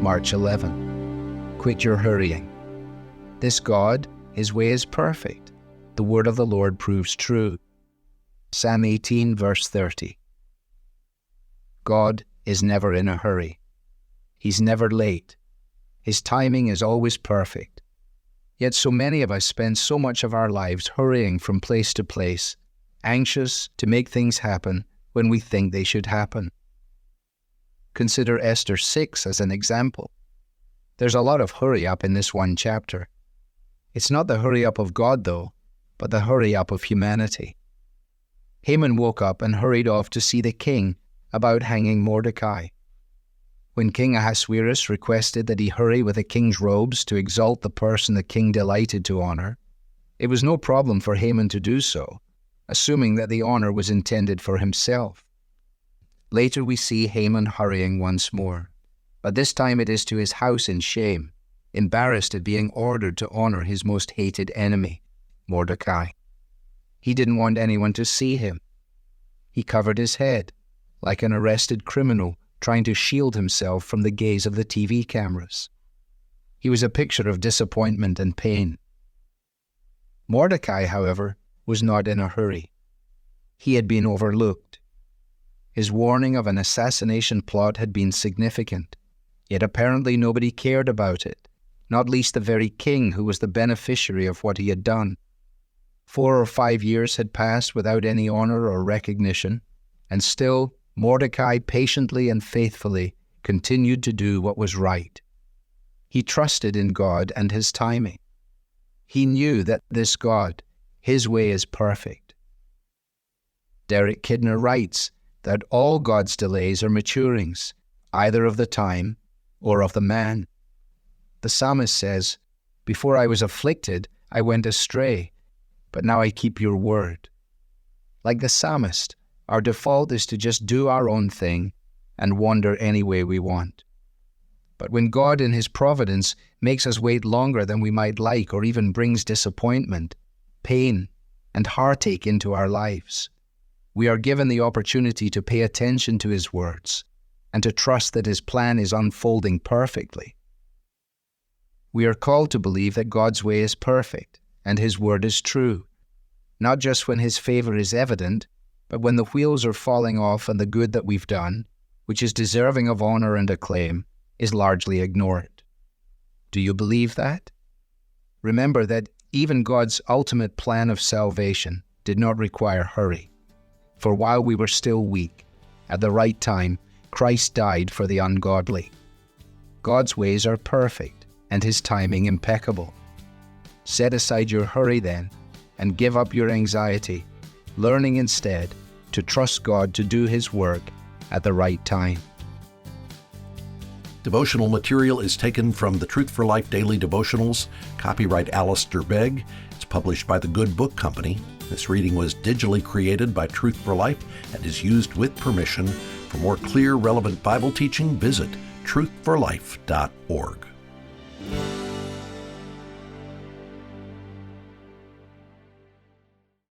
March 11. Quit your hurrying. This God, his way is perfect. The word of the Lord proves true. Psalm 18, verse 30. God is never in a hurry. He's never late. His timing is always perfect. Yet so many of us spend so much of our lives hurrying from place to place, anxious to make things happen when we think they should happen. Consider Esther 6 as an example. There's a lot of hurry up in this one chapter. It's not the hurry up of God, though, but the hurry up of humanity. Haman woke up and hurried off to see the king about hanging Mordecai. When King Ahasuerus requested that he hurry with the king's robes to exalt the person the king delighted to honor, it was no problem for Haman to do so, assuming that the honor was intended for himself. Later we see Haman hurrying once more, but this time it is to his house in shame, embarrassed at being ordered to honor his most hated enemy, Mordecai. He didn't want anyone to see him. He covered his head, like an arrested criminal trying to shield himself from the gaze of the TV cameras. He was a picture of disappointment and pain. Mordecai, however, was not in a hurry. He had been overlooked. His warning of an assassination plot had been significant, yet apparently nobody cared about it, not least the very king who was the beneficiary of what he had done. 4 or 5 years had passed without any honor or recognition, and still Mordecai patiently and faithfully continued to do what was right. He trusted in God and his timing. He knew that this God, his way is perfect. Derek Kidner writes that all God's delays are maturings, either of the time or of the man. The psalmist says, "Before I was afflicted, I went astray, but now I keep your word." Like the psalmist, our default is to just do our own thing and wander any way we want. But when God in his providence makes us wait longer than we might like, or even brings disappointment, pain, and heartache into our lives, we are given the opportunity to pay attention to his words and to trust that his plan is unfolding perfectly. We are called to believe that God's way is perfect and his word is true, not just when his favor is evident, but when the wheels are falling off and the good that we've done, which is deserving of honor and acclaim, is largely ignored. Do you believe that? Remember that even God's ultimate plan of salvation did not require hurry. For while we were still weak, at the right time, Christ died for the ungodly. God's ways are perfect and his timing impeccable. Set aside your hurry then, and give up your anxiety, learning instead to trust God to do his work at the right time. Devotional material is taken from the Truth for Life Daily Devotionals, copyright Alistair Begg. It's published by the Good Book Company. This reading was digitally created by Truth for Life and is used with permission. For more clear, relevant Bible teaching, visit truthforlife.org.